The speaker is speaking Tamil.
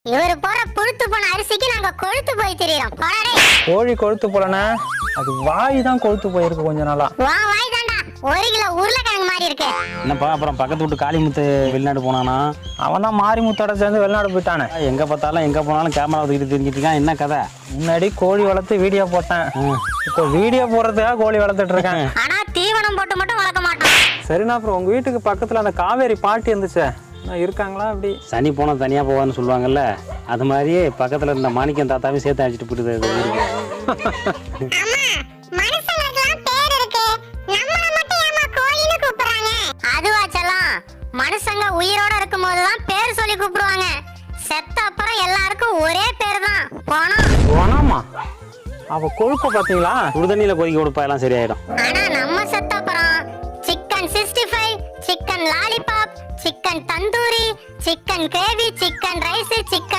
இவரு போற புழுத்து போன அரிசிக்கு நாங்க கொழுத்து போய் திரியோம். கோழி கொழுத்து போலனா அது வாய் தான் கொழுத்து போயிருக்கு கொஞ்ச நாளா. வா வாய் தாண்டா 1 கிலோ உருளைக்கிழங்கு மாதிரி இருக்கு. என்னப்பா அப்புறம் பக்கத்து வீட்டு காளிமுத்து வெளிநாடு போனானா? அவன் தான் மாரிமுத்தோட சேர்ந்து வெளிநாடு போயிட்டானே. எங்க பார்த்தாலும் எங்க போனாலும் கேமரா தூக்கிட்டு தெரிஞ்சிட்டு இருக்கான். என்ன கதை? முன்னாடி கோழி வளர்த்து வீடியோ போட்டேன். இப்போ வீடியோ போடுறதுக்காக கோழி வளர்த்துட்டு இருக்கேன். ஆனா தீவனம் போட்டு மட்டும் வளர்க்க மாட்டோம். சரிண்ணா, அப்புறம் உங்க வீட்டுக்கு பக்கத்துல அந்த காவேரி பாட்டி இருந்துச்சு, இருக்காங்களா? அப்படி சனி போனா தனியா போவான்னு சொல்லுவாங்கல்ல, அது மாதிரியே பக்கத்துல இருந்த மாணிக்கம் தாத்தாவையும் சேர்த்து அழைச்சிட்டு போயிட்டு. மனுஷங்க உயிரோட இருக்கும் போதுதான் பேர் சொல்லி கூப்பிடுவாங்க. செத்த அப்புறம் எல்லாருக்கும் ஒரே பேர் தான், போனாமா. அவ கொழுப்ப பாத்தீங்களா? சுடுதண்ணியில கொதிக்க கொடுப்பா, எல்லாம் சரியாயிடும். ஆனா நம்ம செத்த அப்புறம் chicken 65, chicken lollipop, chicken tandoori, chicken gravy, chicken rice, chicken